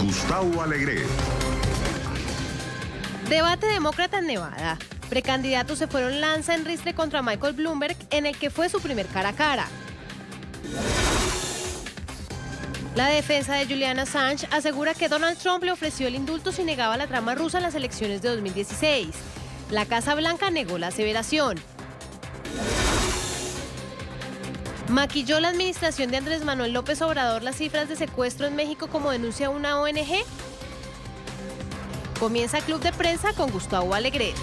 Gustavo Alegret. Debate demócrata en Nevada. Precandidatos se fueron lanza en ristre contra Michael Bloomberg en el que fue su primer cara a cara. La defensa de Julian Assange asegura que Donald Trump le ofreció el indulto si negaba la trama rusa en las elecciones de 2016. La Casa Blanca negó la aseveración. ¿Maquilló la administración de Andrés Manuel López Obrador las cifras de secuestro en México como denuncia una ONG? Comienza Club de Prensa con Gustavo Alegret.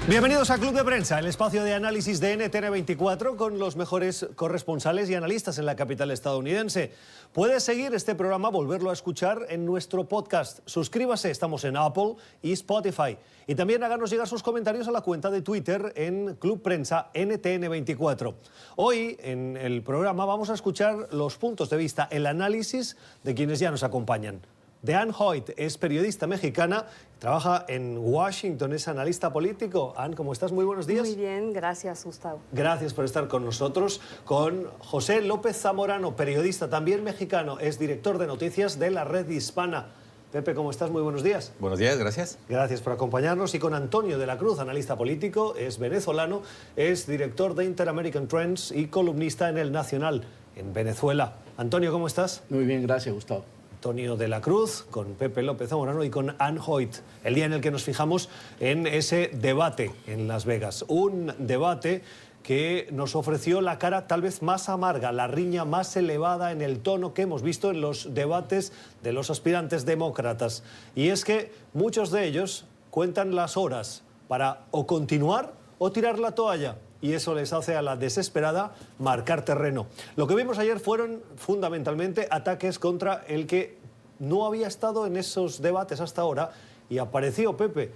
Bienvenidos a Club de Prensa, el espacio de análisis de NTN24 con los mejores corresponsales y analistas en la capital estadounidense. Puedes seguir este programa, volverlo a escuchar en nuestro podcast. Suscríbase, estamos en Apple y Spotify. Y también háganos llegar sus comentarios a la cuenta de Twitter en Club Prensa NTN24. Hoy en el programa vamos a escuchar los puntos de vista, el análisis de quienes ya nos acompañan. Anne Hoyt es periodista mexicana, trabaja en Washington, es analista político. Anne, ¿cómo estás? Muy buenos días. Muy bien, gracias, Gustavo. Gracias por estar con nosotros. Con José López Zamorano, periodista también mexicano, es director de noticias de la Red Hispana. Pepe, ¿cómo estás? Muy buenos días. Buenos días, gracias. Gracias por acompañarnos. Y con Antonio de la Cruz, analista político, es venezolano, es director de Inter-American Trends y columnista en El Nacional, en Venezuela. Antonio, ¿cómo estás? Muy bien, gracias, Gustavo. Antonio de la Cruz, con Pepe López Zamorano y con Anne Hoyt, el día en el que nos fijamos en ese debate en Las Vegas. Un debate que nos ofreció la cara tal vez más amarga, la riña más elevada en el tono que hemos visto en los debates de los aspirantes demócratas. Y es que muchos de ellos cuentan las horas para o continuar o tirar la toalla. Y eso les hace a la desesperada marcar terreno. Lo que vimos ayer fueron fundamentalmente ataques contra el que no había estado en esos debates hasta ahora y apareció Pepe,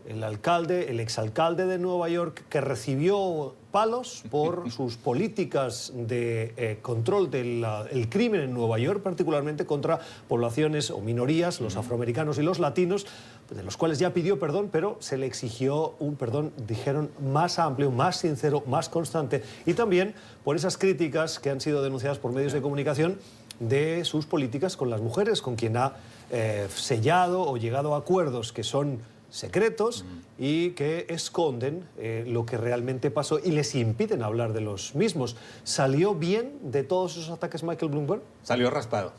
el exalcalde de Nueva York, que recibió palos por sus políticas de control del crimen en Nueva York, particularmente contra poblaciones o minorías, los afroamericanos y los latinos, de los cuales ya pidió perdón, pero se le exigió un perdón, dijeron, más amplio, más sincero, más constante. Y también por esas críticas que han sido denunciadas por medios de comunicación de sus políticas con las mujeres, con quien ha sellado o llegado a acuerdos que son secretos y que esconden lo que realmente pasó y les impiden hablar de los mismos. ¿Salió bien de todos esos ataques Michael Bloomberg? Salió raspado.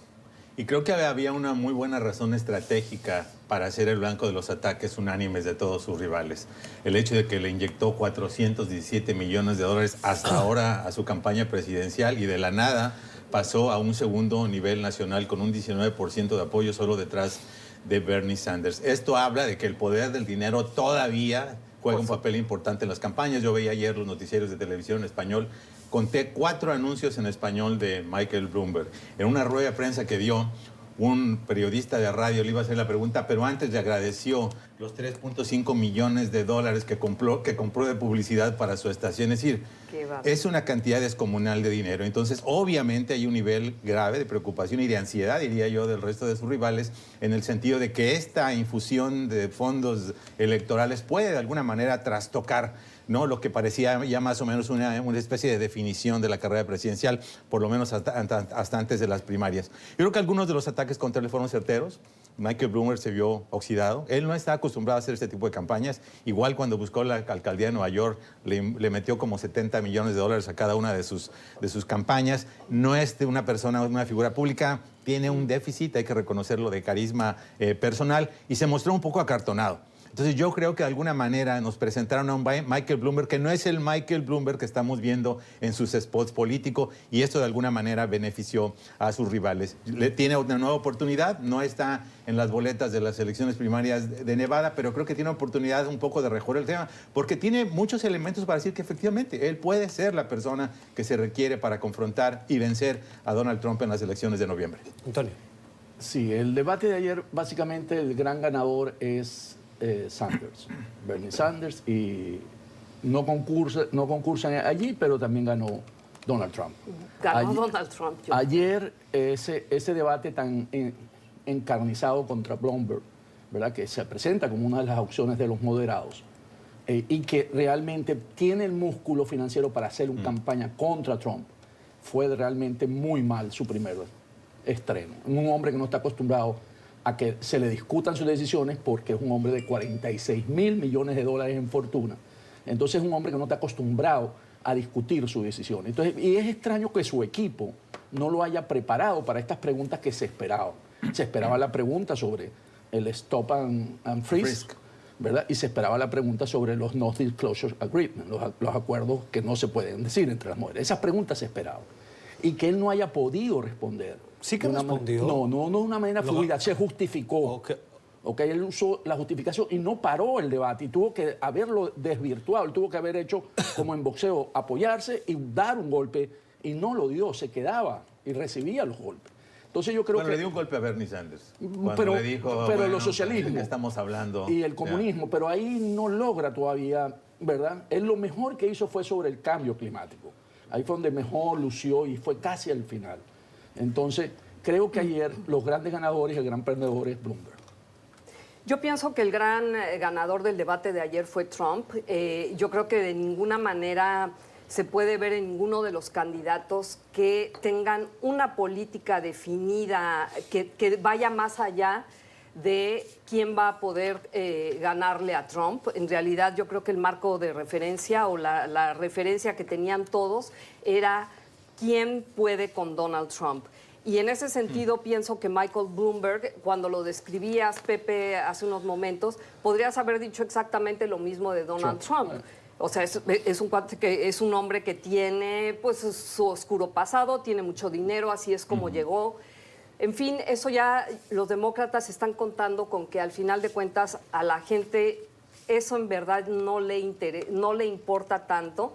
Y creo que había una muy buena razón estratégica para ser el blanco de los ataques unánimes de todos sus rivales. El hecho de que le inyectó 417 millones de dólares hasta ahora a su campaña presidencial y de la nada pasó a un segundo nivel nacional con un 19% de apoyo solo detrás de Bernie Sanders. Esto habla de que el poder del dinero todavía juega un papel importante en las campañas. Yo veía ayer los noticieros de televisión en español. Conté 4 anuncios en español de Michael Bloomberg. En una rueda de prensa que dio, un periodista de radio le iba a hacer la pregunta, pero antes le agradeció los 3.5 millones de dólares que compró de publicidad para su estación. Es decir, es una cantidad descomunal de dinero. Entonces, obviamente hay un nivel grave de preocupación y de ansiedad, diría yo, del resto de sus rivales, en el sentido de que esta infusión de fondos electorales puede de alguna manera trastocar, ¿no?, lo que parecía ya más o menos una especie de definición de la carrera presidencial, por lo menos hasta antes de las primarias. Yo creo que algunos de los ataques contra él fueron certeros. Michael Bloomberg se vio oxidado. Él no está acostumbrado a hacer este tipo de campañas. Igual cuando buscó la alcaldía de Nueva York, le metió como 70 millones de dólares a cada una de sus campañas. No es una persona, una figura pública, tiene un déficit, hay que reconocerlo, de carisma personal, y se mostró un poco acartonado. Entonces yo creo que de alguna manera nos presentaron a un Michael Bloomberg que no es el Michael Bloomberg que estamos viendo en sus spots políticos, y esto de alguna manera benefició a sus rivales. Le tiene una nueva oportunidad, no está en las boletas de las elecciones primarias de Nevada, pero creo que tiene oportunidad un poco de rejugar el tema, porque tiene muchos elementos para decir que efectivamente él puede ser la persona que se requiere para confrontar y vencer a Donald Trump en las elecciones de noviembre. Antonio. Sí, el debate de ayer, básicamente el gran ganador es Sanders, Bernie Sanders, y no concursan allí, pero también ganó Donald Trump. Donald Trump. Ayer ese debate tan encarnizado contra Bloomberg, ¿verdad?, que se presenta como una de las opciones de los moderados, y que realmente tiene el músculo financiero para hacer una campaña contra Trump, fue realmente muy mal su primer estreno. Un hombre que no está acostumbrado a que se le discutan sus decisiones porque es un hombre de 46 mil millones de dólares en fortuna. Entonces es un hombre que no está acostumbrado a discutir sus decisiones. Entonces, y es extraño que su equipo no lo haya preparado para estas preguntas que se esperaban. Se esperaba la pregunta sobre el stop and frisk, ¿verdad? Y se esperaba la pregunta sobre los non-disclosure agreements, los acuerdos que no se pueden decir entre las mujeres. Esas preguntas se esperaban. Y que él no haya podido responder. Sí que respondió. No de una manera fluida, se justificó. Okay, él usó la justificación y no paró el debate y tuvo que haberlo desvirtuado. Él tuvo que haber hecho, como en boxeo, apoyarse y dar un golpe. Y no lo dio, se quedaba y recibía los golpes. Entonces yo creo que... le dio un golpe a Bernie Sanders. Pero, le dijo, pero los socialismos. ¿de qué estamos hablando? Y el comunismo, pero ahí no logra todavía, ¿verdad? Él lo mejor que hizo fue sobre el cambio climático. Ahí fue donde mejor lució y fue casi al final. Entonces, creo que ayer los grandes ganadores, el gran perdedor es Bloomberg. Yo pienso que el gran ganador del debate de ayer fue Trump. Yo creo que de ninguna manera se puede ver en ninguno de los candidatos que tengan una política definida, que vaya más allá de quién va a poder ganarle a Trump. En realidad yo creo que el marco de referencia o la referencia que tenían todos era quién puede con Donald Trump. Y en ese sentido pienso que Michael Bloomberg, cuando lo describías, Pepe, hace unos momentos, podrías haber dicho exactamente lo mismo de Donald Trump. O sea, es un hombre que tiene pues su oscuro pasado, tiene mucho dinero, así es como llegó. En fin, eso ya los demócratas están contando con que al final de cuentas a la gente eso en verdad no le importa tanto.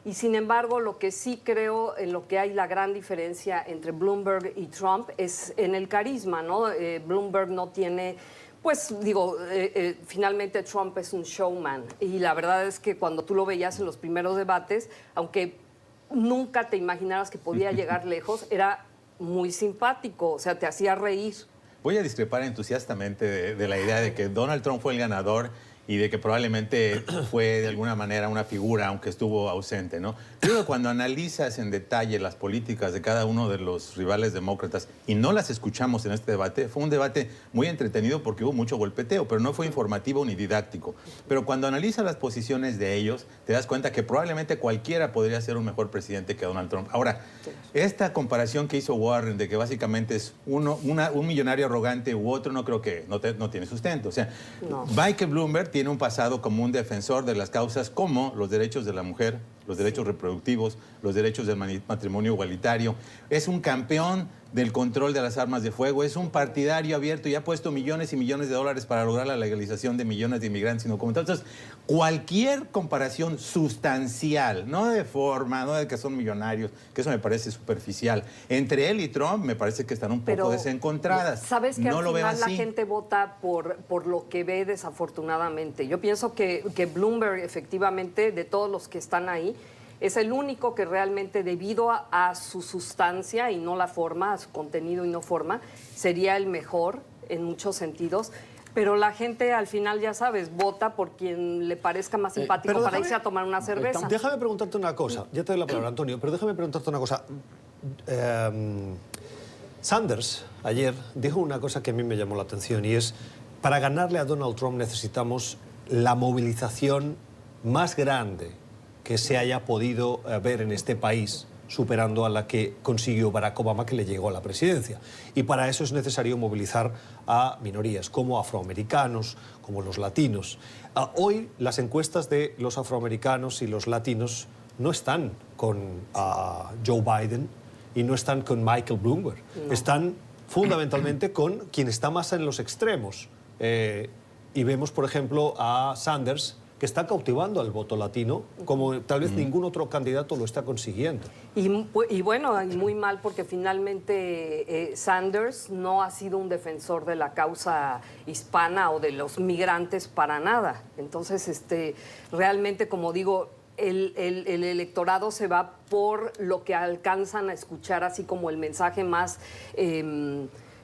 Y sin embargo, lo que sí creo en lo que hay la gran diferencia entre Bloomberg y Trump es en el carisma, ¿no? Bloomberg no tiene, pues digo, finalmente Trump es un showman. Y la verdad es que cuando tú lo veías en los primeros debates, aunque nunca te imaginaras que podía llegar lejos, era muy simpático, o sea, te hacía reír. Voy a discrepar entusiastamente de la idea de que Donald Trump fue el ganador y de que probablemente fue de alguna manera una figura, aunque estuvo ausente, ¿no? Yo creo que cuando analizas en detalle las políticas de cada uno de los rivales demócratas y no las escuchamos en este debate, fue un debate muy entretenido porque hubo mucho golpeteo, pero no fue informativo ni didáctico. Pero cuando analizas las posiciones de ellos, te das cuenta que probablemente cualquiera podría ser un mejor presidente que Donald Trump. Ahora, esta comparación que hizo Warren de que básicamente es un millonario arrogante u otro, no creo que no tiene sustento. O sea, Michael Bloomberg tiene un pasado como un defensor de las causas como los derechos de la mujer, los derechos reproductivos, los derechos del matrimonio igualitario. Es un campeón del control de las armas de fuego, es un partidario abierto y ha puesto millones y millones de dólares para lograr la legalización de millones de inmigrantes indocumentados. Entonces, cualquier comparación sustancial, no de forma, no de que son millonarios, que eso me parece superficial, entre él y Trump me parece que están un poco desencontradas. Sabes que no al lo veo final la así. gente vota por lo que ve, desafortunadamente. Yo pienso que Bloomberg, efectivamente, de todos los que están ahí, es el único que realmente, debido a su sustancia y no la forma, a su contenido y no forma, sería el mejor en muchos sentidos. Pero la gente, al final, ya sabes, vota por quien le parezca más simpático para irse a tomar una cerveza. Déjame preguntarte una cosa. Ya te doy la palabra, Antonio, pero déjame preguntarte una cosa. Sanders ayer dijo una cosa que a mí me llamó la atención y es, para ganarle a Donald Trump necesitamos la movilización más grande que se haya podido ver en este país, superando a la que consiguió Barack Obama, que le llegó a la presidencia. Y para eso es necesario movilizar a minorías, como afroamericanos, como los latinos. Hoy las encuestas de los afroamericanos y los latinos no están con Joe Biden y no están con Michael Bloomberg. No. Están fundamentalmente con quien está más en los extremos. Y vemos, por ejemplo, a Sanders, que está cautivando al voto latino, como tal vez ningún otro candidato lo está consiguiendo. Y bueno, y muy mal, porque finalmente Sanders no ha sido un defensor de la causa hispana o de los migrantes para nada. Entonces, realmente, como digo, el electorado se va por lo que alcanzan a escuchar, así como el mensaje más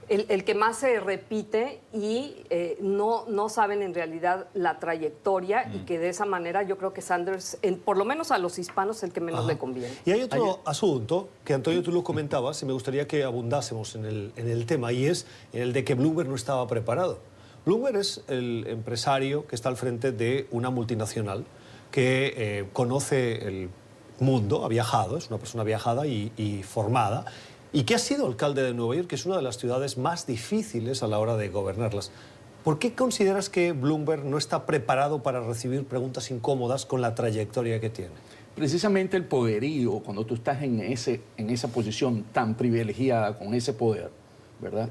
el que más se repite y no saben en realidad la trayectoria y que de esa manera yo creo que Sanders, por lo menos a los hispanos, es el que menos le conviene. Y hay otro asunto que, Antonio, tú lo comentabas y me gustaría que abundásemos en el tema, y es el de que Bloomberg no estaba preparado. Bloomberg es el empresario que está al frente de una multinacional que conoce el mundo, ha viajado, es una persona viajada y formada, y que ha sido alcalde de Nueva York, que es una de las ciudades más difíciles a la hora de gobernarlas. ¿Por qué consideras que Bloomberg no está preparado para recibir preguntas incómodas con la trayectoria que tiene? Precisamente el poderío, cuando tú estás en esa posición tan privilegiada, con ese poder, ¿verdad?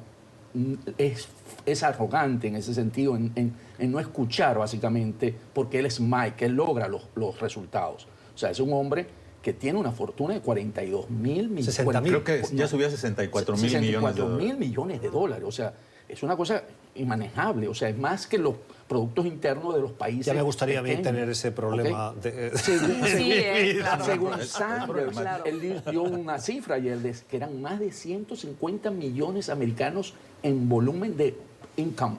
Es arrogante en ese sentido, en no escuchar básicamente, porque él es Mike, él logra los resultados. O sea, es un hombre que tiene una fortuna de 42 mil millones. 60.000. Creo que ya subió a 64 mil millones de 64 dólares. mil millones de dólares. O sea, es una cosa inmanejable. O sea, es más que los productos internos de los países. Ya me gustaría a mí pequeños. tener ese problema. ¿Ok? Claro. Según Es Sanders, claro. él dio una cifra ayer de que eran más de 150 millones americanos en volumen de income.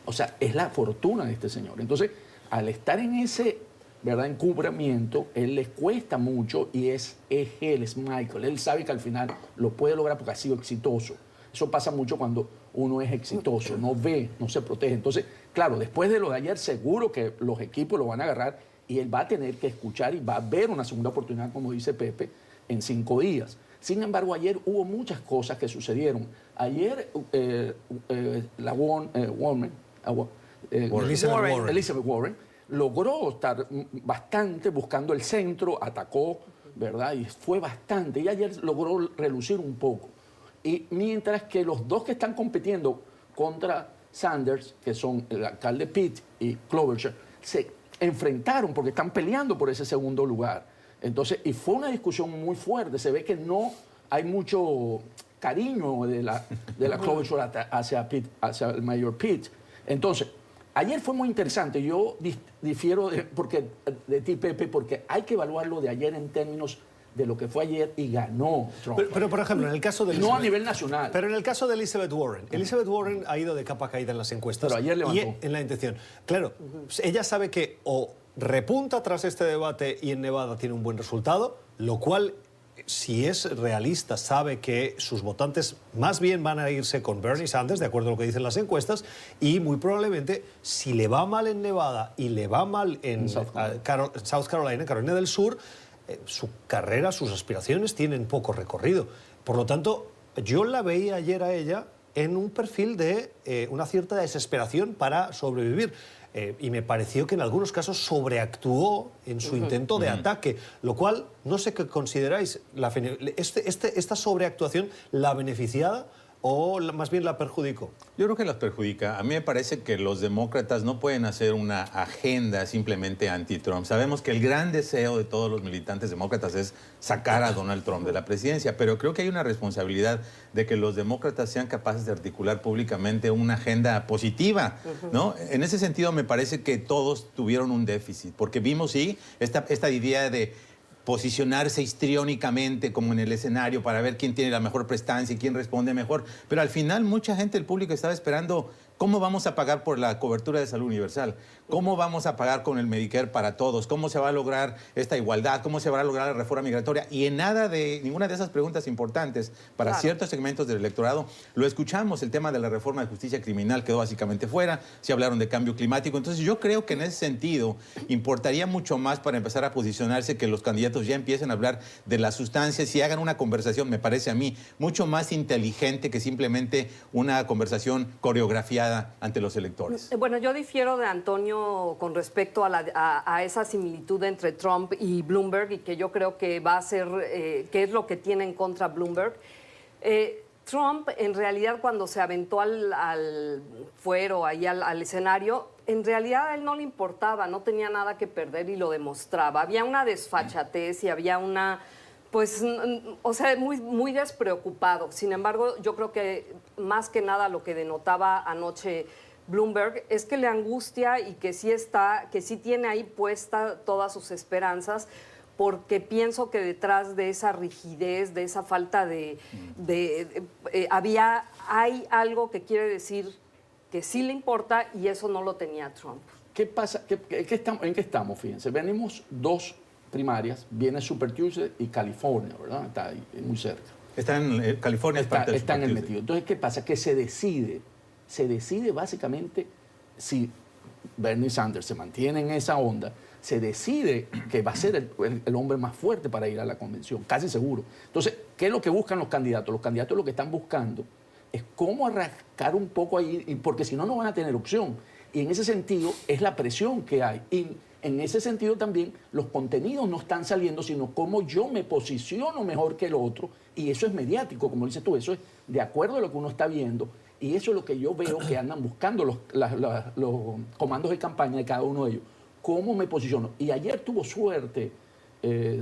O sea, es la fortuna de este señor. Entonces, al estar en ese, ¿verdad?, encubramiento, él les cuesta mucho y es él, es Michael. Él sabe que al final lo puede lograr porque ha sido exitoso. Eso pasa mucho cuando uno es exitoso, no ve, no se protege. Entonces, claro, después de lo de ayer, seguro que los equipos lo van a agarrar y él va a tener que escuchar y va a haber una segunda oportunidad, como dice Pepe, en 5 días. Sin embargo, ayer hubo muchas cosas que sucedieron. Ayer la Elizabeth Warren logró estar bastante buscando el centro, atacó, ¿verdad? Y fue bastante. Y ayer logró relucir un poco. Y mientras que los dos que están compitiendo contra Sanders, que son el alcalde Pitt y Klobuchar, se enfrentaron porque están peleando por ese segundo lugar. Entonces, y fue una discusión muy fuerte. Se ve que no hay mucho cariño de la Klobuchar hacia el mayor Pitt. Entonces, ayer fue muy interesante. Yo difiero de ti, Pepe, porque hay que evaluarlo de ayer en términos de lo que fue ayer y ganó Trump. Pero, por ejemplo, en el caso de No a nivel nacional. Pero en el caso de Elizabeth Warren ha ido de capa caída en las encuestas. Pero ayer levantó. Y en la intención. Claro, ella sabe que o repunta tras este debate y en Nevada tiene un buen resultado, lo cual, si es realista, sabe que sus votantes más bien van a irse con Bernie Sanders, de acuerdo a lo que dicen las encuestas, y muy probablemente, si le va mal en Nevada y le va mal en South Carolina, Carolina del Sur, su carrera, sus aspiraciones tienen poco recorrido. Por lo tanto, yo la veía ayer a ella en un perfil de una cierta desesperación para sobrevivir. Y me pareció que en algunos casos sobreactuó en su intento de ataque, lo cual no sé qué consideráis. ¿Esta sobreactuación la beneficiada o más bien la perjudicó? Yo creo que las perjudica. A mí me parece que los demócratas no pueden hacer una agenda simplemente anti-Trump. Sabemos que el gran deseo de todos los militantes demócratas es sacar a Donald Trump de la presidencia, pero creo que hay una responsabilidad de que los demócratas sean capaces de articular públicamente una agenda positiva, ¿no? En ese sentido me parece que todos tuvieron un déficit, porque vimos, sí, esta idea de posicionarse histriónicamente como en el escenario para ver quién tiene la mejor prestancia y quién responde mejor. Pero al final mucha gente del público estaba esperando cómo vamos a pagar por la cobertura de salud universal, cómo vamos a pagar con el Medicare para todos, cómo se va a lograr esta igualdad, cómo se va a lograr la reforma migratoria. Y en ninguna de esas preguntas importantes para ciertos segmentos del electorado lo escuchamos. El tema de la reforma de justicia criminal quedó básicamente fuera, se hablaron de cambio climático. Entonces yo creo que en ese sentido importaría mucho más para empezar a posicionarse que los candidatos ya empiecen a hablar de las sustancias y hagan una conversación, me parece a mí, mucho más inteligente que simplemente una conversación coreografiada ante los electores. Bueno, yo difiero de Antonio con respecto a esa similitud entre Trump y Bloomberg, y que yo creo que va a ser, que es lo que tiene en contra Bloomberg. Trump, en realidad, cuando se aventó al fuero, ahí al escenario, en realidad a él no le importaba, no tenía nada que perder y lo demostraba. Había una desfachatez y había una... Pues, o sea, muy despreocupado. Sin embargo, yo creo que más que nada lo que denotaba anoche Bloomberg es que le angustia y que sí tiene ahí puesta todas sus esperanzas, porque pienso que detrás de esa rigidez, de esa falta había hay algo que quiere decir que sí le importa y eso no lo tenía Trump. ¿Qué pasa? ¿En qué estamos? Fíjense, venimos 2 primarias, viene Super Tuesday y California, ¿verdad? Está ahí, muy cerca. Está en California, Está en el metido. Entonces, ¿qué pasa? Que se decide básicamente si Bernie Sanders se mantiene en esa onda, se decide que va a ser el hombre más fuerte para ir a la convención, casi seguro. Entonces, ¿qué es lo que buscan los candidatos? Los candidatos lo que están buscando es cómo arrancar un poco ahí, porque si no, no van a tener opción. Y en ese sentido es la presión que hay. Y en ese sentido también los contenidos no están saliendo, sino cómo yo me posiciono mejor que el otro. Y eso es mediático, como dices tú, eso es de acuerdo a lo que uno está viendo. Y eso es lo que yo veo que andan buscando los comandos de campaña de cada uno de ellos. ¿Cómo me posiciono? Y ayer tuvo suerte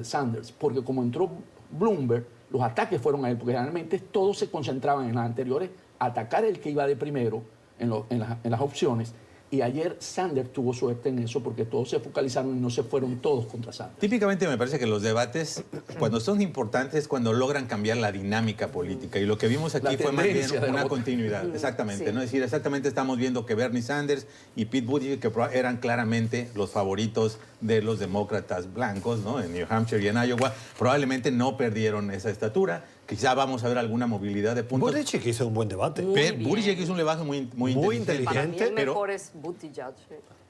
Sanders, porque como entró Bloomberg, los ataques fueron a él, porque generalmente todos se concentraban en las anteriores, atacar el que iba de primero en las opciones. Y ayer Sanders tuvo suerte en eso porque todos se focalizaron y no se fueron todos contra Sanders. Típicamente me parece que los debates, cuando son importantes, cuando logran cambiar la dinámica política. Y lo que vimos aquí fue más bien una continuidad. Exactamente. Sí. ¿No? Es decir, exactamente estamos viendo que Bernie Sanders y Pete Buttigieg, que eran claramente los favoritos de los demócratas blancos, ¿no? En New Hampshire y en Iowa, probablemente no perdieron esa estatura. Quizá vamos a ver alguna movilidad de puntos. Buttigieg hizo un buen debate. Buttigieg hizo un debate muy inteligente. Para mí el pero mejor es Buttigieg.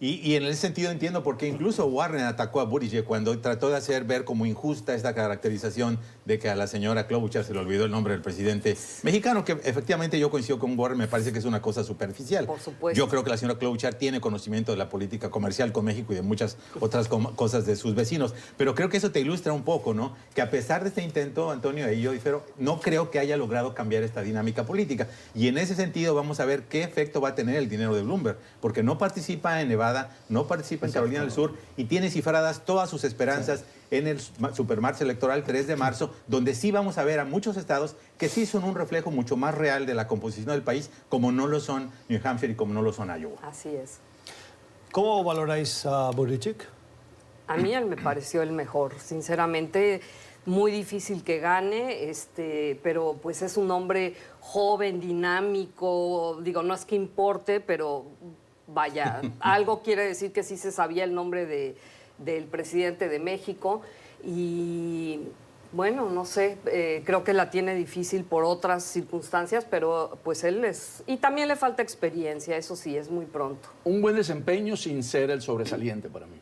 Y en ese sentido entiendo por qué incluso Warren atacó a Buttigieg cuando trató de hacer ver como injusta esta caracterización de que a la señora Klobuchar se le olvidó el nombre del presidente mexicano, que efectivamente yo coincido con Warren, me parece que es una cosa superficial. Por supuesto. Yo creo que la señora Klobuchar tiene conocimiento de la política comercial con México y de muchas otras cosas de sus vecinos, pero creo que eso te ilustra un poco, ¿no? Que a pesar de este intento, Antonio, y yo difiero, no creo que haya logrado cambiar esta dinámica política. Y en ese sentido vamos a ver qué efecto va a tener el dinero de Bloomberg, porque no participa en Nevada, no participa en Carolina del Sur y tiene cifradas todas sus esperanzas en el supermarzo electoral 3 de marzo, donde sí vamos a ver a muchos estados que sí son un reflejo mucho más real de la composición del país, como no lo son New Hampshire y como no lo son Iowa. Así es. ¿Cómo valoráis a Buttigieg? A mí él me pareció el mejor, sinceramente. Muy difícil que gane, pero pues es un hombre joven, dinámico, digo, no es que importe, pero vaya, algo quiere decir que sí se sabía el nombre del presidente de México y bueno, no sé, creo que la tiene difícil por otras circunstancias, pero pues él es... Y también le falta experiencia, eso sí, es muy pronto. Un buen desempeño sin ser el sobresaliente para mí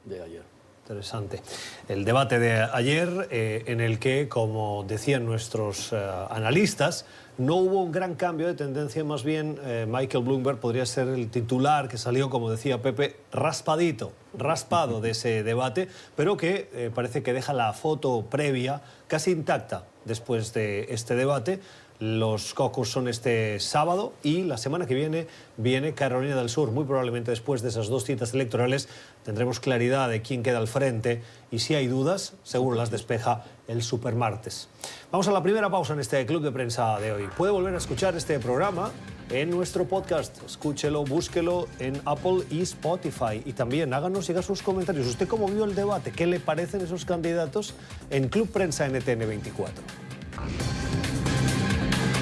de ayer. Interesante. El debate de ayer, en el que, como decían nuestros analistas, no hubo un gran cambio de tendencia, más bien Michael Bloomberg podría ser el titular que salió, como decía Pepe, raspado de ese debate, pero que parece que deja la foto previa casi intacta después de este debate. Los caucus son este sábado y la semana que viene Carolina del Sur. Muy probablemente después de esas 2 citas electorales tendremos claridad de quién queda al frente y si hay dudas, seguro las despeja el supermartes. Vamos a la primera pausa en este Club de Prensa de hoy. Puede volver a escuchar este programa en nuestro podcast. Escúchelo, búsquelo en Apple y Spotify. Y también háganos llegar sus comentarios. ¿Usted cómo vio el debate? ¿Qué le parecen esos candidatos? En Club Prensa NTN 24.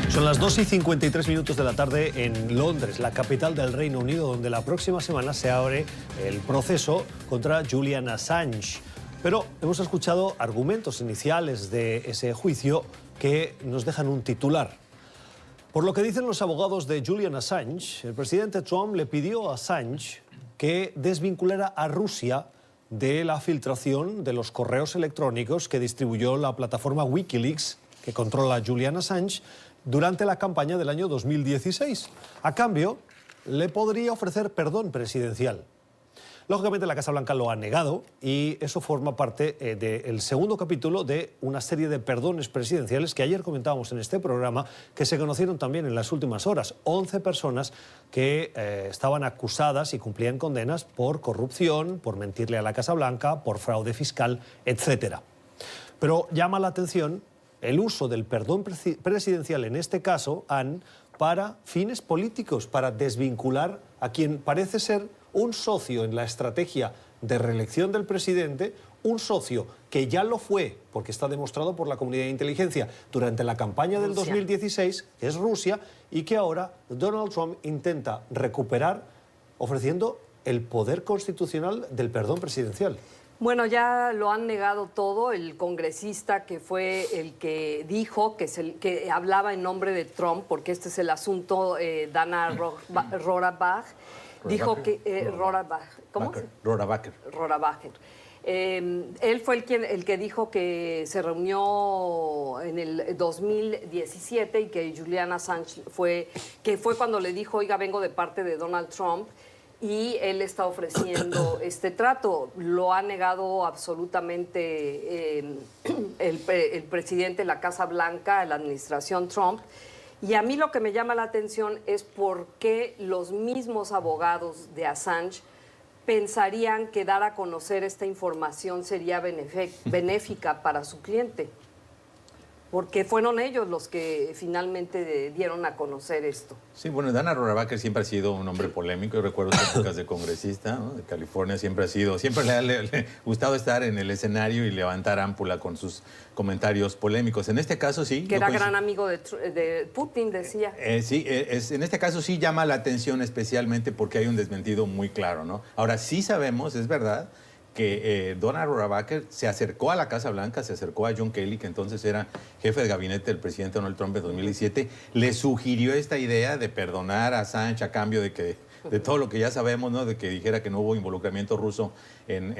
Son las 2:53 de la tarde en Londres, la capital del Reino Unido, donde la próxima semana se abre el proceso contra Julian Assange. Pero hemos escuchado argumentos iniciales de ese juicio que nos dejan un titular. Por lo que dicen los abogados de Julian Assange, el presidente Trump le pidió a Assange que desvinculara a Rusia de la filtración de los correos electrónicos que distribuyó la plataforma Wikileaks, que controla Julian Assange, durante la campaña del año 2016. A cambio, le podría ofrecer perdón presidencial. Lógicamente, la Casa Blanca lo ha negado y eso forma parte del segundo capítulo de una serie de perdones presidenciales que ayer comentábamos en este programa, que se conocieron también en las últimas horas. 11 personas que estaban acusadas y cumplían condenas por corrupción, por mentirle a la Casa Blanca, por fraude fiscal, etc. Pero llama la atención el uso del perdón presidencial, en este caso, para fines políticos, para desvincular a quien parece ser un socio en la estrategia de reelección del presidente un socio que ya lo fue, porque está demostrado por la comunidad de inteligencia durante la campaña del 2016, que es Rusia, y que ahora Donald Trump intenta recuperar ofreciendo el poder constitucional del perdón presidencial. Bueno, ya lo han negado todo. El congresista que fue el que dijo, que hablaba en nombre de Trump, porque este es el asunto, Dana Rohrabacher, dijo que... ¿Cómo? Rohrabacher. Rohrabacher. Él fue el que dijo que se reunió en el 2017 y que Julian Assange fue cuando le dijo, oiga, vengo de parte de Donald Trump, y él está ofreciendo este trato. Lo ha negado absolutamente el presidente de la Casa Blanca, la administración Trump. Y a mí lo que me llama la atención es por qué los mismos abogados de Assange pensarían que dar a conocer esta información sería benéfica para su cliente. Porque fueron ellos los que finalmente dieron a conocer esto. Sí, bueno, Dana Rohrabacher siempre ha sido un hombre polémico. Yo recuerdo sus épocas de congresista, ¿no? De California, siempre le ha gustado estar en el escenario y levantar ámpula con sus comentarios polémicos. En este caso sí. Que era gran amigo de Putin, decía. En este caso sí llama la atención especialmente porque hay un desmentido muy claro, ¿no? Ahora sí sabemos, es verdad, que Dana Rohrabacher se acercó a la Casa Blanca, se acercó a John Kelly, que entonces era jefe de gabinete del presidente Donald Trump en 2017, le sugirió esta idea de perdonar a Assange a cambio de todo lo que ya sabemos, ¿no? De que dijera que no hubo involucramiento ruso en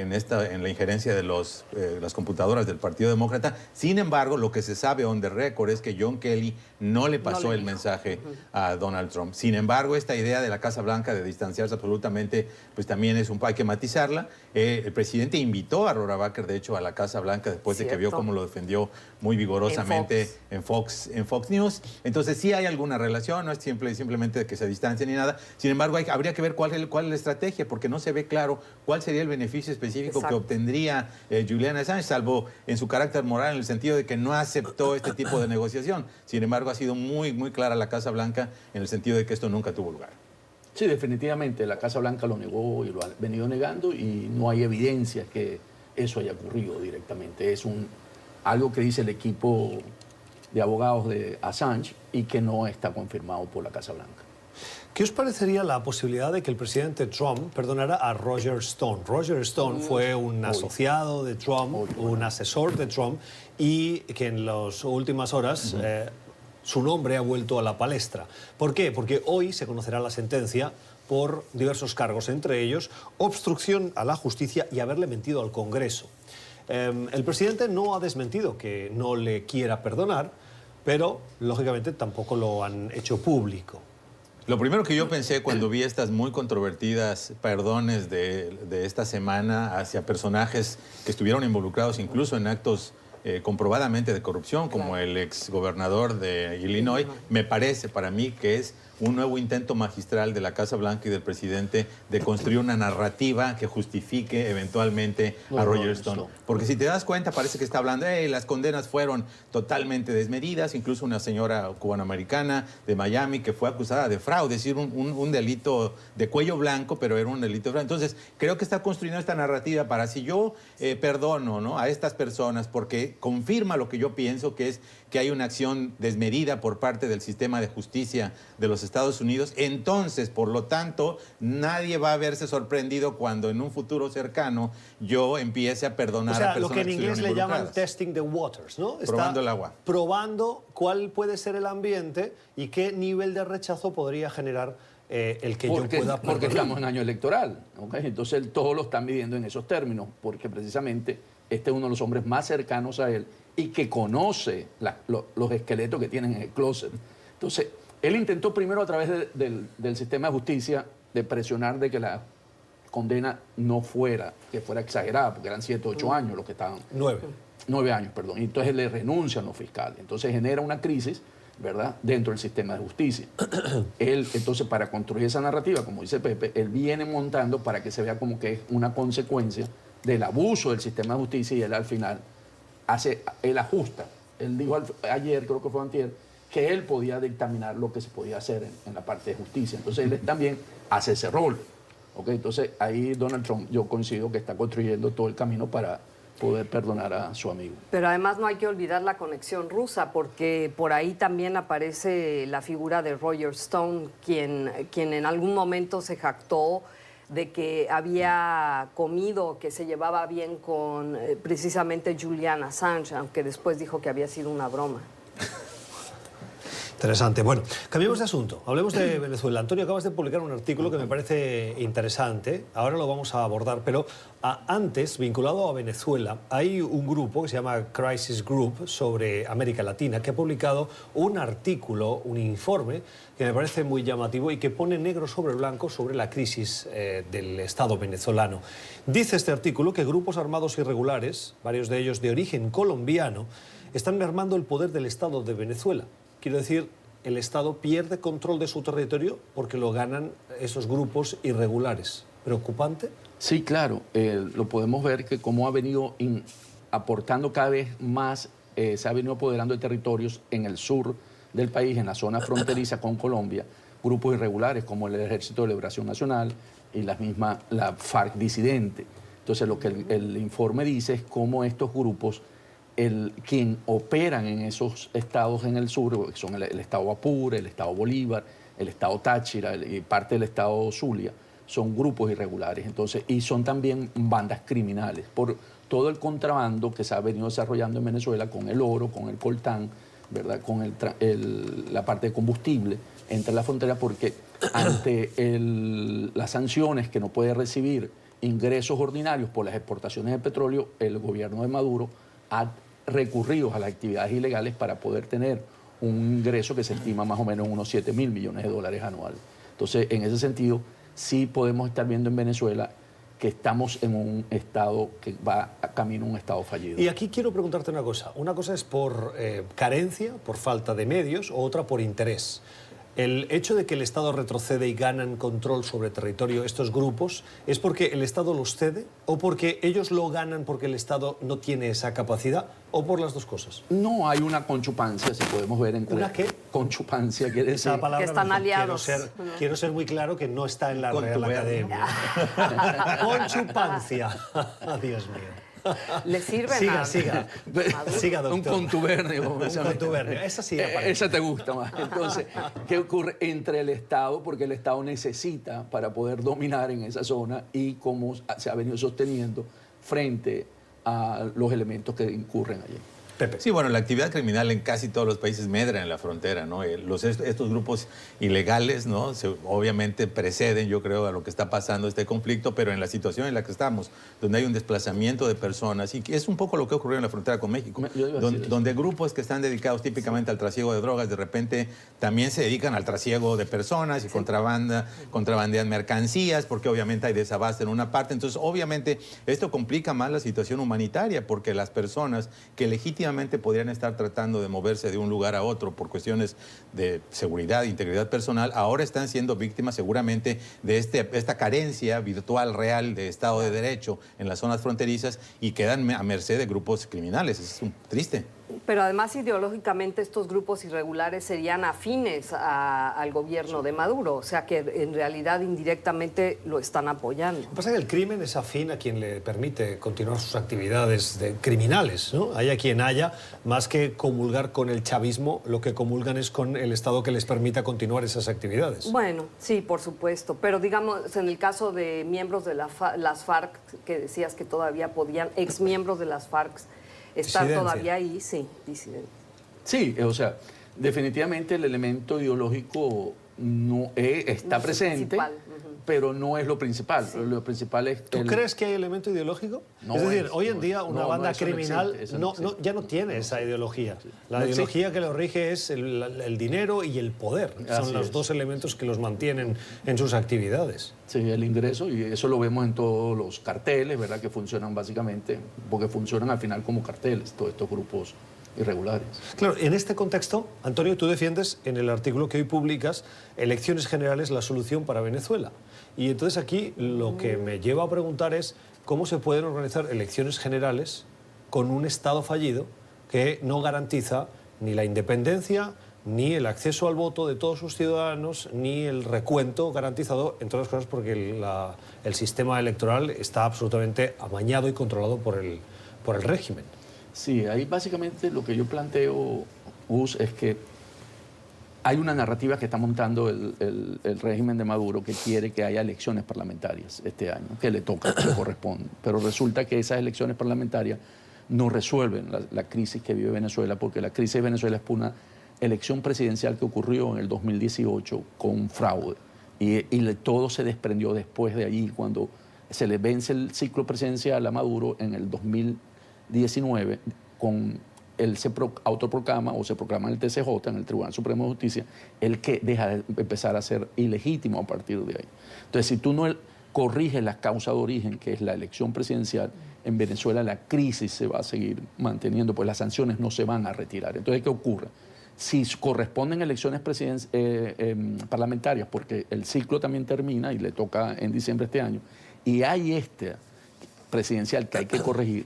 la injerencia de las computadoras del Partido Demócrata. Sin embargo, lo que se sabe on the record es que John Kelly no le pasó el mensaje a Donald Trump. Sin embargo, esta idea de la Casa Blanca de distanciarse absolutamente, pues también hay que matizarla. El presidente invitó a Rohrabacher, de hecho, a la Casa Blanca después de que vio cómo lo defendió muy vigorosamente en Fox News. Entonces sí hay alguna relación, no es simplemente de que se distancien ni nada. Sin embargo, habría que ver cuál es la estrategia, porque no se ve claro cuál sería el beneficio específico que obtendría Julian Assange, salvo en su carácter moral, en el sentido de que no aceptó este tipo de negociación. Sin embargo, ha sido muy, muy clara la Casa Blanca en el sentido de que esto nunca tuvo lugar. Sí, definitivamente la Casa Blanca lo negó y lo ha venido negando, y no hay evidencia que eso haya ocurrido directamente. Es algo que dice el equipo de abogados de Assange y que no está confirmado por la Casa Blanca. ¿Qué os parecería la posibilidad de que el presidente Trump perdonara a Roger Stone? Roger Stone fue un asociado de Trump, un asesor de Trump, y que en las últimas horas su nombre ha vuelto a la palestra. ¿Por qué? Porque hoy se conocerá la sentencia por diversos cargos, entre ellos obstrucción a la justicia y haberle mentido al Congreso. El presidente no ha desmentido que no le quiera perdonar, pero lógicamente tampoco lo han hecho público. Lo primero que yo pensé cuando vi estas muy controvertidas perdones de esta semana hacia personajes que estuvieron involucrados incluso en actos comprobadamente de corrupción, como el exgobernador de Illinois, me parece para mí que es un nuevo intento magistral de la Casa Blanca y del presidente de construir una narrativa que justifique eventualmente a Roger Stone. Porque si te das cuenta, parece que está hablando, las condenas fueron totalmente desmedidas, incluso una señora cubanoamericana de Miami que fue acusada de fraude, es decir, un delito de cuello blanco, pero era un delito de fraude. Entonces, creo que está construyendo esta narrativa para, si yo perdono, ¿no?, a estas personas porque confirma lo que yo pienso, que es que hay una acción desmedida por parte del sistema de justicia de los Estados Unidos, entonces, por lo tanto, nadie va a verse sorprendido cuando en un futuro cercano yo empiece a perdonar a personas que lo que en inglés le llaman involucradas. testing the waters, ¿no? Probando el agua. Probando cuál puede ser el ambiente y qué nivel de rechazo podría generar el que yo pueda perdonar. Porque estamos en año electoral, ¿okay? Entonces todos lo están midiendo en esos términos, porque precisamente este es uno de los hombres más cercanos a él y que conoce los esqueletos que tienen en el closet. Entonces, él intentó primero a través del sistema de justicia de presionar de que la condena no fuera, que fuera exagerada, porque eran 7 o 8 años los que estaban. 9 años, perdón. Y entonces le renuncian los fiscales. Entonces genera una crisis, ¿verdad?, dentro del sistema de justicia. Él, entonces, para construir esa narrativa, como dice Pepe, él viene montando para que se vea como que es una consecuencia del abuso del sistema de justicia, y él al final él ajusta. Él dijo ayer, creo que fue antier, que él podía dictaminar lo que se podía hacer en la parte de justicia. Entonces él también hace ese rol. ¿Okay? Entonces ahí Donald Trump, yo coincido que está construyendo todo el camino para poder perdonar a su amigo. Pero además no hay que olvidar la conexión rusa, porque por ahí también aparece la figura de Roger Stone, quien en algún momento se jactó de que había comido, que se llevaba bien con precisamente Julian Assange, aunque después dijo que había sido una broma. Interesante. Bueno, cambiemos de asunto. Hablemos de Venezuela. Antonio, acabas de publicar un artículo que me parece interesante. Ahora lo vamos a abordar, pero antes, vinculado a Venezuela, hay un grupo que se llama Crisis Group sobre América Latina que ha publicado un artículo, un informe que me parece muy llamativo y que pone negro sobre blanco sobre la crisis del Estado venezolano. Dice este artículo que grupos armados irregulares, varios de ellos de origen colombiano, están mermando el poder del Estado de Venezuela. Quiero decir, el Estado pierde control de su territorio porque lo ganan esos grupos irregulares. ¿Preocupante? Sí, claro. Lo podemos ver que como ha venido aportando cada vez más, se ha venido apoderando de territorios en el sur del país, en la zona fronteriza con Colombia, grupos irregulares como el Ejército de Liberación Nacional y la FARC disidente. Entonces, lo que el informe dice es cómo estos grupos, quien operan en esos estados en el sur, que son el estado Apure, el estado Bolívar, el estado Táchira y parte del estado Zulia, son grupos irregulares. Entonces, y son también bandas criminales por todo el contrabando que se ha venido desarrollando en Venezuela con el oro, con el coltán, ¿verdad? Con la parte de combustible entre la frontera, porque ante las sanciones que no puede recibir ingresos ordinarios por las exportaciones de petróleo, el gobierno de Maduro ha recurrido a las actividades ilegales para poder tener un ingreso que se estima más o menos en unos 7.000 millones de dólares anuales. Entonces, en ese sentido, sí podemos estar viendo en Venezuela que estamos en un estado que va a camino a un estado fallido. Y aquí quiero preguntarte una cosa. Una cosa es por carencia, por falta de medios, o otra por interés. El hecho de que el Estado retrocede y ganan control sobre territorio estos grupos, ¿es porque el Estado los cede o porque ellos lo ganan porque el Estado no tiene esa capacidad o por las dos cosas? No hay una conchupancia, si podemos ver entre... ¿Una qué? Conchupancia quiere decir... Esa palabra que están aliados. Quiero ser muy claro que no está en la Real Academia. Conchupancia. Dios mío. Le sirven Siga, doctor. Un contubernio. Un contubernio. Esa sí aparece. Esa te gusta más. Entonces, ¿qué ocurre entre el Estado? Porque el Estado necesita para poder dominar en esa zona y cómo se ha venido sosteniendo frente a los elementos que incurren allí. Pepe. Sí, bueno, la actividad criminal en casi todos los países medra en la frontera, ¿no? Estos grupos ilegales, ¿no? Obviamente preceden, yo creo, a lo que está pasando este conflicto, pero en la situación en la que estamos, donde hay un desplazamiento de personas, y que es un poco lo que ocurrió en la frontera con México, donde grupos que están dedicados típicamente al trasiego de drogas, de repente también se dedican al trasiego de personas y contrabandean mercancías, porque obviamente hay desabasto en una parte. Entonces, obviamente, esto complica más la situación humanitaria, porque las personas que legítimamente podrían estar tratando de moverse de un lugar a otro por cuestiones de seguridad e integridad personal, ahora están siendo víctimas seguramente de esta carencia virtual real de Estado de Derecho en las zonas fronterizas y quedan a merced de grupos criminales. Es triste. Pero además ideológicamente estos grupos irregulares serían afines al gobierno de Maduro, o sea que en realidad indirectamente lo están apoyando. Lo que pasa es que el crimen es afín a quien le permite continuar sus actividades criminales, ¿no? Haya quien haya, más que comulgar con el chavismo, lo que comulgan es con el Estado que les permita continuar esas actividades. Bueno, sí, por supuesto, pero digamos en el caso de miembros de las FARC, que decías que todavía podían, exmiembros de las FARC, ¿están todavía ahí? Sí, disidentes. Sí, o sea, definitivamente el elemento ideológico no está presente, pero no es lo principal. Sí. Lo principal es... ¿Tú crees que hay elemento ideológico? No, es decir, hoy en día una banda criminal ya no tiene esa ideología. Sí. La ideología que lo rige es el dinero y el poder. Son los dos elementos que los mantienen en sus actividades. Sí, el ingreso, y eso lo vemos en todos los carteles, ¿verdad? Que funcionan básicamente, porque funcionan al final como carteles, todos estos grupos irregulares. Claro, en este contexto, Antonio, tú defiendes en el artículo que hoy publicas elecciones generales la solución para Venezuela. Y entonces aquí lo que me lleva a preguntar es cómo se pueden organizar elecciones generales con un Estado fallido que no garantiza ni la independencia, ni el acceso al voto de todos sus ciudadanos, ni el recuento garantizado, entre otras cosas porque el sistema electoral está absolutamente amañado y controlado por por el régimen. Sí, ahí básicamente lo que yo planteo, Gus, es que hay una narrativa que está montando el régimen de Maduro que quiere que haya elecciones parlamentarias este año, que le toca, que le corresponde. Pero resulta que esas elecciones parlamentarias no resuelven la crisis que vive Venezuela, porque la crisis de Venezuela es por una elección presidencial que ocurrió en el 2018 con fraude. Y todo se desprendió después de allí, cuando se le vence el ciclo presidencial a Maduro en el 2019, él se autoproclama o se proclama en el TCJ, en el Tribunal Supremo de Justicia, el que deja de empezar a ser ilegítimo a partir de ahí. Entonces, si tú no corriges la causa de origen, que es la elección presidencial, en Venezuela la crisis se va a seguir manteniendo, pues las sanciones no se van a retirar. Entonces, ¿qué ocurre? Si corresponden elecciones parlamentarias, porque el ciclo también termina y le toca en diciembre de este año, y hay este presidencial que hay que corregir,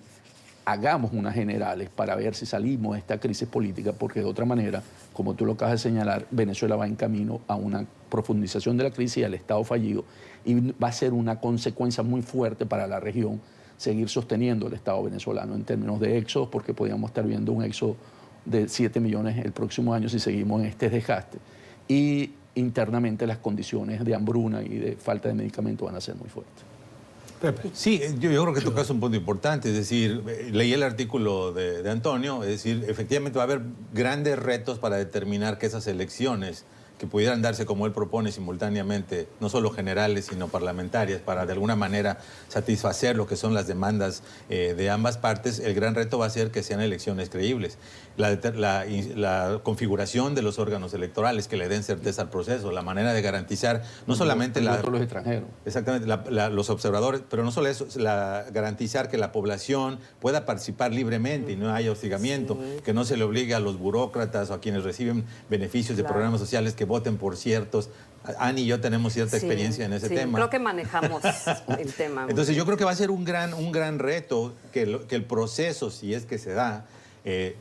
hagamos unas generales para ver si salimos de esta crisis política, porque de otra manera, como tú lo acabas de señalar, Venezuela va en camino a una profundización de la crisis y al Estado fallido, y va a ser una consecuencia muy fuerte para la región seguir sosteniendo el Estado venezolano en términos de éxodos, porque podríamos estar viendo un éxodo de 7 millones el próximo año si seguimos en este desgaste. Y internamente las condiciones de hambruna y de falta de medicamentos van a ser muy fuertes. Pepe. Sí, yo creo que tocas un punto importante, es decir, leí el artículo de Antonio, es decir, efectivamente va a haber grandes retos para determinar que esas elecciones que pudieran darse como él propone simultáneamente, no solo generales, sino parlamentarias, para de alguna manera satisfacer lo que son las demandas de ambas partes, el gran reto va a ser que sean elecciones creíbles. La configuración de los órganos electorales que le den certeza al proceso, la manera de garantizar no solamente los extranjeros. Exactamente, los observadores, pero no solo eso, garantizar que la población pueda participar libremente y no haya hostigamiento, que no se le obligue a los burócratas o a quienes reciben beneficios de programas sociales que voten por ciertos. Ani y yo tenemos cierta experiencia en ese tema. Creo que manejamos el tema. Entonces yo creo que va a ser un gran reto que el proceso, si es que se da,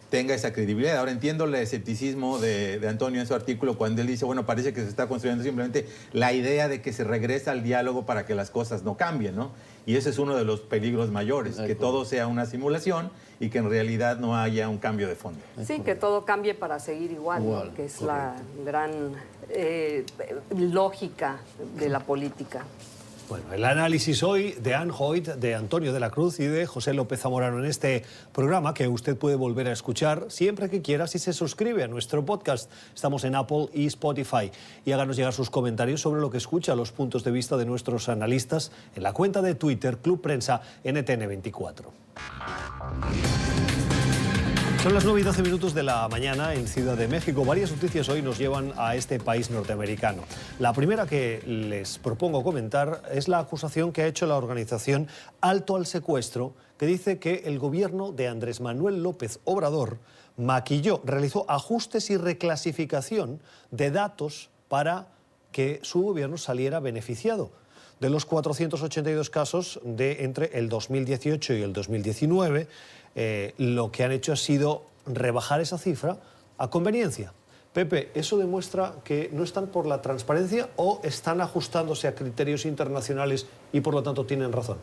tenga esa credibilidad. Ahora entiendo el escepticismo de Antonio en su artículo cuando él dice, bueno, parece que se está construyendo simplemente la idea de que se regresa al diálogo para que las cosas no cambien, ¿no? Y ese es uno de los peligros mayores, que todo sea una simulación y que en realidad no haya un cambio de fondo. Sí, que todo cambie para seguir igual, ¿no? Que es la gran lógica de la política. Bueno, el análisis hoy de Anne Hoyt, de Antonio de la Cruz y de José López Zamorano en este programa que usted puede volver a escuchar siempre que quiera si se suscribe a nuestro podcast. Estamos en Apple y Spotify. Y háganos llegar sus comentarios sobre lo que escucha, los puntos de vista de nuestros analistas en la cuenta de Twitter Club Prensa NTN24. Son las 9:12 de la mañana en Ciudad de México. Varias noticias hoy nos llevan a este país norteamericano. La primera que les propongo comentar es la acusación que ha hecho la organización Alto al Secuestro, que dice que el gobierno de Andrés Manuel López Obrador realizó ajustes y reclasificación de datos para que su gobierno saliera beneficiado. De los 482 casos de entre el 2018 y el 2019, lo que han hecho ha sido rebajar esa cifra a conveniencia. Pepe, ¿eso demuestra que no están por la transparencia o están ajustándose a criterios internacionales y por lo tanto tienen razón?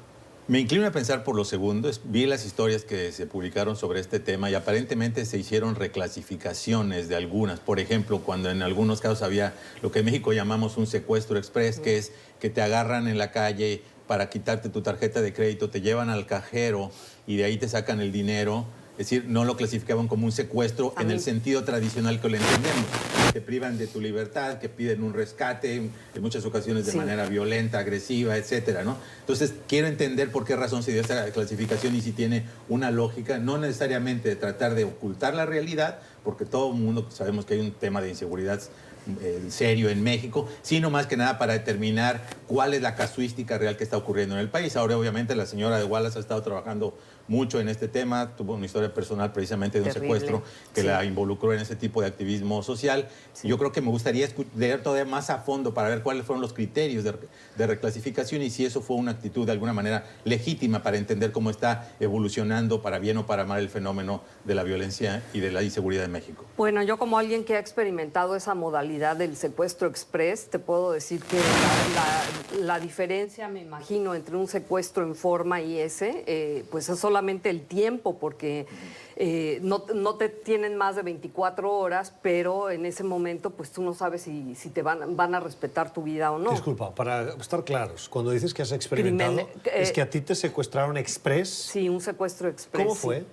Me inclino a pensar por lo segundo. Vi las historias que se publicaron sobre este tema y aparentemente se hicieron reclasificaciones de algunas. Por ejemplo, cuando en algunos casos había lo que en México llamamos un secuestro express, que es que te agarran en la calle para quitarte tu tarjeta de crédito, te llevan al cajero y de ahí te sacan el dinero. Es decir, no lo clasificaban como un secuestro en el sentido tradicional que lo entendemos. Te privan de tu libertad, que piden un rescate, en muchas ocasiones de manera violenta, agresiva, etcétera, ¿no? Entonces, quiero entender por qué razón se dio esta clasificación y si tiene una lógica, no necesariamente de tratar de ocultar la realidad, porque todo el mundo sabemos que hay un tema de inseguridad serio en México, sino más que nada para determinar cuál es la casuística real que está ocurriendo en el país. Ahora, obviamente, la señora de Wallace ha estado trabajando mucho en este tema, tuvo una historia personal precisamente de un secuestro que la involucró en ese tipo de activismo social. Yo creo que me gustaría leer todavía más a fondo para ver cuáles fueron los criterios de reclasificación y si eso fue una actitud de alguna manera legítima para entender cómo está evolucionando para bien o para mal el fenómeno de la violencia y de la inseguridad en México. Bueno, yo como alguien que ha experimentado esa modalidad del secuestro express, te puedo decir que la diferencia, me imagino, entre un secuestro en forma y ese, pues es solamente solamente el tiempo, porque no te tienen más de 24 horas, pero en ese momento pues tú no sabes si te van a respetar tu vida o no. Disculpa, para estar claros, cuando dices que has experimentado, ¿es que a ti te secuestraron express? Sí, un secuestro express. ¿Cómo sí. fue?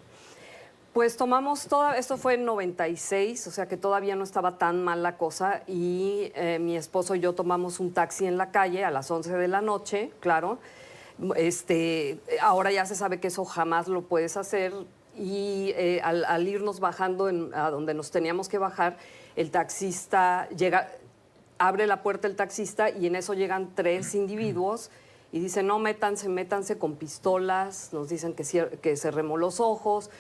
Pues tomamos esto fue en 96, o sea que todavía no estaba tan mal la cosa, y mi esposo y yo tomamos un taxi en la calle a las 11 de la noche, claro. Ahora ya se sabe que eso jamás lo puedes hacer, y al irnos bajando a donde nos teníamos que bajar, el taxista abre la puerta el taxista y en eso llegan 3 individuos y dicen, no, métanse con pistolas, nos dicen que cerremos los ojos,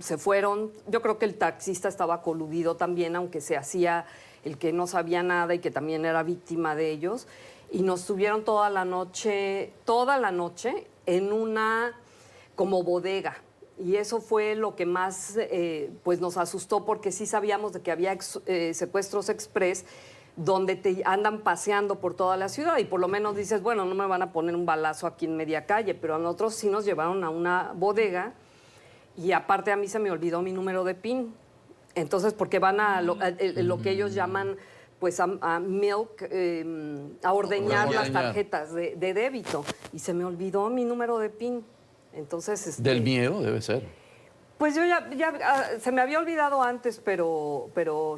se fueron. Yo creo que el taxista estaba coludido también, aunque se hacía el que no sabía nada y que también era víctima de ellos. Y nos tuvieron toda la noche en una como bodega. Y eso fue lo que más pues nos asustó, porque sí sabíamos de que había secuestros express donde te andan paseando por toda la ciudad y por lo menos dices, bueno, no me van a poner un balazo aquí en media calle, pero a nosotros sí nos llevaron a una bodega y aparte a mí se me olvidó mi número de PIN. Entonces, porque van a lo que ellos llaman pues a milk, a ordeñar las tarjetas de débito, y se me olvidó mi número de PIN. Entonces, Del miedo debe ser. Pues yo se me había olvidado antes, pero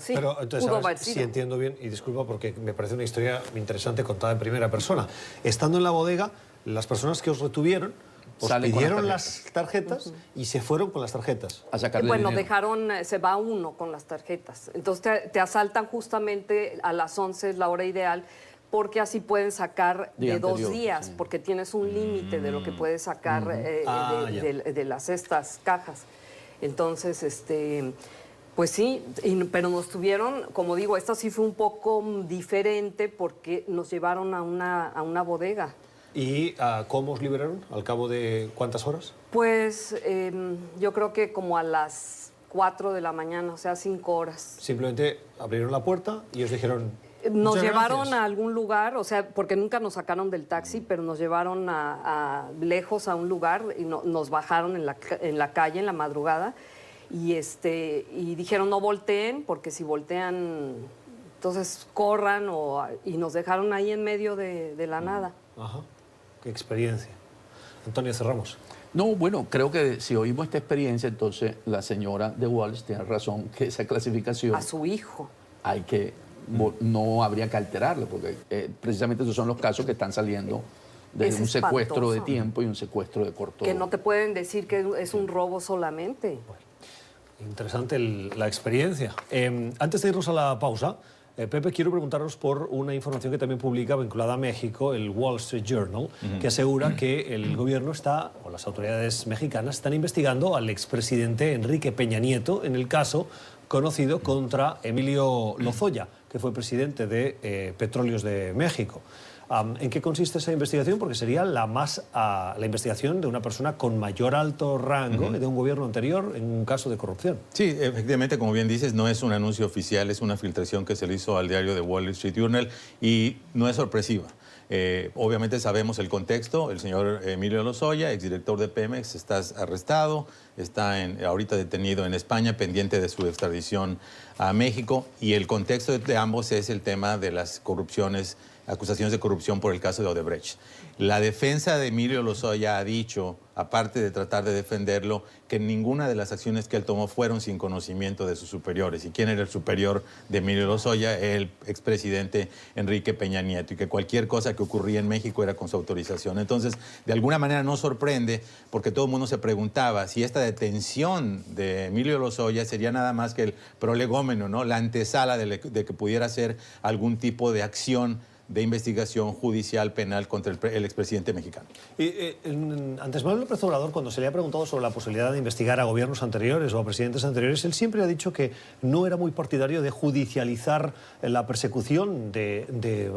sí. Pero entonces, pudo ahora haber sí sido. entiendo bien, y disculpa porque me parece una historia interesante contada en primera persona. Estando en la bodega, las personas que os retuvieron os Salen con las pidieron las tarjetas y se fueron con las tarjetas. A sacarle Bueno, dinero. se va uno con las tarjetas. Entonces te asaltan justamente a las 11, es la hora ideal, porque así pueden sacar Día de 2 anterior, días, sí. porque tienes un límite de lo que puedes sacar Ya. de estas cajas. Entonces, pues sí, pero nos tuvieron, como digo, esto sí fue un poco diferente porque nos llevaron a una bodega. ¿Y cómo os liberaron? ¿Al cabo de cuántas horas? Pues yo creo que como a las 4 de la mañana, o sea, 5 horas. Simplemente abrieron la puerta y os dijeron... Nos "Muchas llevaron gracias". a algún lugar, o sea, porque nunca nos sacaron del taxi, pero nos llevaron lejos a un lugar y nos bajaron en la calle en la madrugada y dijeron no volteen, porque si voltean, entonces corran, y nos dejaron ahí en medio de la nada. Ajá, qué experiencia. Antonio, cerramos. No, bueno, creo que si oímos esta experiencia, entonces la señora de Walsh tiene razón, que esa clasificación A su hijo. hay que, no habría que alterarla, porque precisamente esos son los casos que están saliendo de Es un secuestro de espantoso. tiempo y un secuestro de corto. Que no te pueden decir que es un robo solamente. Interesante la experiencia. Antes de irnos a la pausa, Pepe, quiero preguntaros por una información que también publica vinculada a México, el Wall Street Journal, que asegura que el gobierno o las autoridades mexicanas están investigando al expresidente Enrique Peña Nieto en el caso conocido contra Emilio Lozoya, que fue presidente de Petróleos de México. ¿En qué consiste esa investigación? Porque sería la investigación de una persona con mayor alto rango de un gobierno anterior en un caso de corrupción. Sí, efectivamente, como bien dices, no es un anuncio oficial, es una filtración que se le hizo al diario de Wall Street Journal y no es sorpresiva. Obviamente sabemos el contexto. El señor Emilio Lozoya, exdirector de Pemex, está arrestado, está ahorita detenido en España, pendiente de su extradición a México, y el contexto de ambos es el tema de las acusaciones de corrupción por el caso de Odebrecht. La defensa de Emilio Lozoya ha dicho, aparte de tratar de defenderlo, que ninguna de las acciones que él tomó fueron sin conocimiento de sus superiores. ¿Y quién era el superior de Emilio Lozoya? El expresidente Enrique Peña Nieto, y que cualquier cosa que ocurría en México era con su autorización. Entonces, de alguna manera no sorprende, porque todo el mundo se preguntaba si esta detención de Emilio Lozoya sería nada más que el prolegómeno, ¿no? La antesala de que pudiera ser algún tipo de acción de investigación judicial penal contra el expresidente mexicano. Andrés Manuel López Obrador, cuando se le ha preguntado sobre la posibilidad de investigar a gobiernos anteriores o a presidentes anteriores, él siempre ha dicho que no era muy partidario de judicializar la persecución de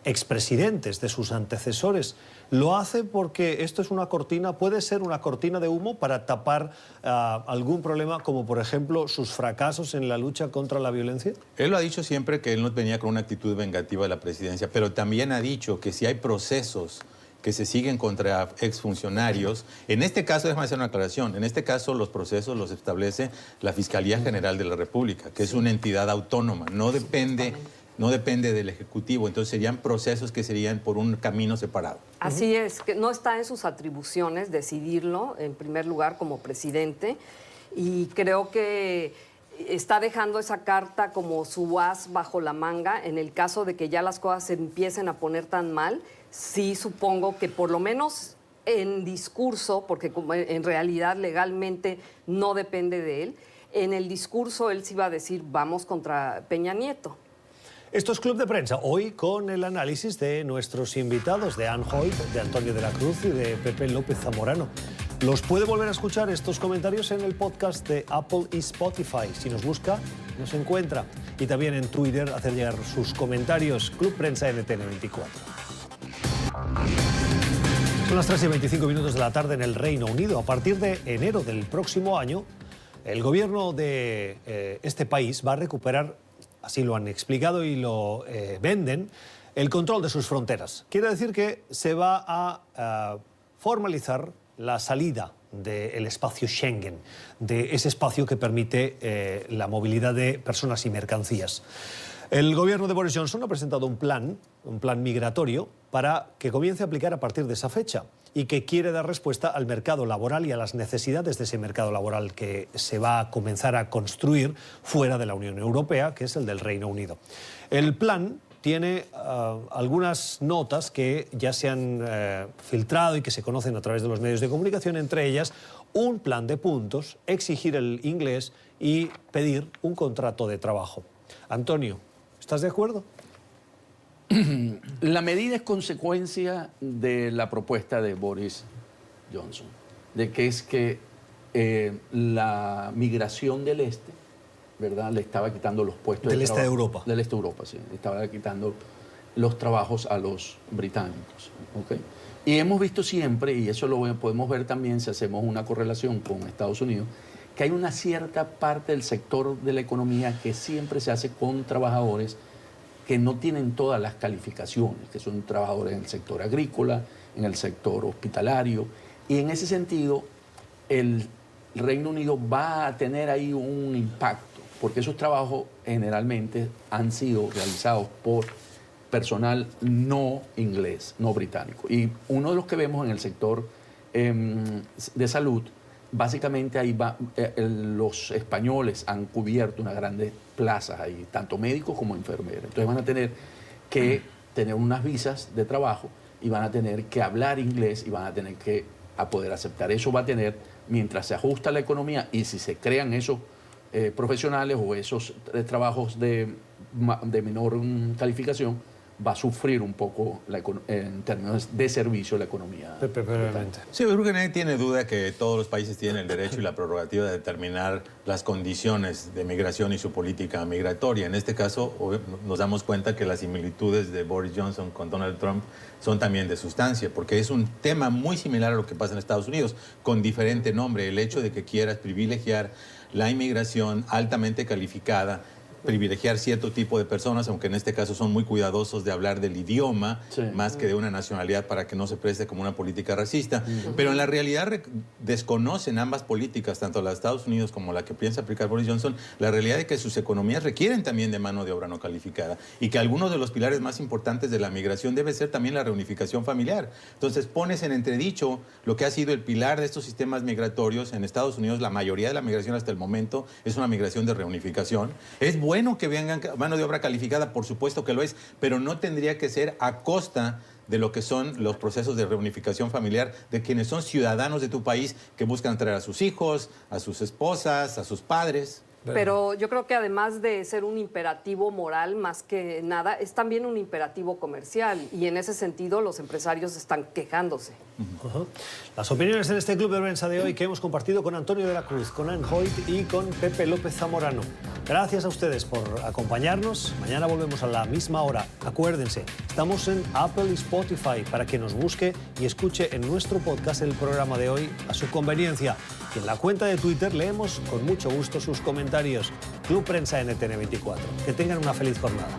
expresidentes, de sus antecesores. Lo hace porque esto es una cortina, puede ser una cortina de humo para tapar algún problema, como por ejemplo sus fracasos en la lucha contra la violencia. Él lo ha dicho siempre, que él no venía con una actitud vengativa de la presidencia, pero también ha dicho que si hay procesos que se siguen contra exfuncionarios. En este caso, déjame hacer una aclaración, en este caso los procesos los establece la Fiscalía General de la República, que es una entidad autónoma, no depende del Ejecutivo, entonces serían procesos que serían por un camino separado. Así es, que no está en sus atribuciones decidirlo, en primer lugar, como presidente, y creo que está dejando esa carta como su as bajo la manga en el caso de que ya las cosas se empiecen a poner tan mal. Sí supongo que por lo menos en discurso, porque en realidad legalmente no depende de él, en el discurso él sí va a decir vamos contra Peña Nieto. Esto es Club de Prensa, hoy con el análisis de nuestros invitados, de Anne Hoyt, de Antonio de la Cruz y de Pepe López Zamorano. Los puede volver a escuchar estos comentarios en el podcast de Apple y Spotify. Si nos busca, nos encuentra. Y también en Twitter, hacer llegar sus comentarios. Club Prensa NTN24. Son las 3:25 de la tarde en el Reino Unido. A partir de enero del próximo año, el gobierno de este país va a recuperar, así lo han explicado y lo venden, el control de sus fronteras. Quiere decir que se va a formalizar la salida del espacio Schengen, de ese espacio que permite la movilidad de personas y mercancías. El gobierno de Boris Johnson ha presentado un plan migratorio para que comience a aplicar a partir de esa fecha y que quiere dar respuesta al mercado laboral y a las necesidades de ese mercado laboral que se va a comenzar a construir fuera de la Unión Europea, que es el del Reino Unido. El plan tiene algunas notas que ya se han filtrado y que se conocen a través de los medios de comunicación, entre ellas un plan de puntos, exigir el inglés y pedir un contrato de trabajo. Antonio, ¿estás de acuerdo? La medida es consecuencia de la propuesta de Boris Johnson, de que es que la migración del este, ¿verdad?, le estaba quitando los puestos del de este de Europa. Del este de Europa, sí. Le estaba quitando los trabajos a los británicos. ¿Okay? Y hemos visto siempre, y eso lo podemos ver también si hacemos una correlación con Estados Unidos, que hay una cierta parte del sector de la economía que siempre se hace con trabajadores que no tienen todas las calificaciones, que son trabajadores en el sector agrícola, en el sector hospitalario. Y en ese sentido, el Reino Unido va a tener ahí un impacto, porque esos trabajos generalmente han sido realizados por personal no inglés, no británico. Y uno de los que vemos en el sector de salud, básicamente ahí los españoles han cubierto unas grandes plazas ahí, tanto médicos como enfermeros. Entonces van a tener que tener unas visas de trabajo y van a tener que hablar inglés y van a tener que poder aceptar. Eso va a tener, mientras se ajusta la economía y si se crean esos profesionales o esos trabajos de menor calificación, va a sufrir un poco en términos de servicio la economía. Brevemente. Sí, yo creo que nadie tiene duda que todos los países tienen el derecho y la prerrogativa de determinar las condiciones de migración y su política migratoria. En este caso, nos damos cuenta que las similitudes de Boris Johnson con Donald Trump son también de sustancia, porque es un tema muy similar a lo que pasa en Estados Unidos, con diferente nombre. El hecho de que quieras privilegiar la inmigración altamente calificada, privilegiar cierto tipo de personas, aunque en este caso son muy cuidadosos de hablar del idioma, sí, más que de una nacionalidad para que no se preste como una política racista. Pero en la realidad desconocen ambas políticas, tanto la de Estados Unidos como la que piensa aplicar Boris Johnson, la realidad de que sus economías requieren también de mano de obra no calificada y que algunos de los pilares más importantes de la migración debe ser también la reunificación familiar. Entonces pones en entredicho lo que ha sido el pilar de estos sistemas migratorios. En Estados Unidos la mayoría de la migración hasta el momento es una migración de reunificación. Es bueno que vengan mano de obra calificada, por supuesto que lo es, pero no tendría que ser a costa de lo que son los procesos de reunificación familiar de quienes son ciudadanos de tu país que buscan traer a sus hijos, a sus esposas, a sus padres. Pero yo creo que además de ser un imperativo moral, más que nada, es también un imperativo comercial. Y en ese sentido los empresarios están quejándose. Las opiniones en este Club de Prensa de hoy que hemos compartido con Antonio de la Cruz, con Anne Hoyt y con Pepe López Zamorano. Gracias a ustedes por acompañarnos. Mañana volvemos a la misma hora. Acuérdense, estamos en Apple y Spotify para que nos busque y escuche en nuestro podcast el programa de hoy a su conveniencia. Y en la cuenta de Twitter leemos con mucho gusto sus comentarios. Club Prensa NTN24. Que tengan una feliz jornada.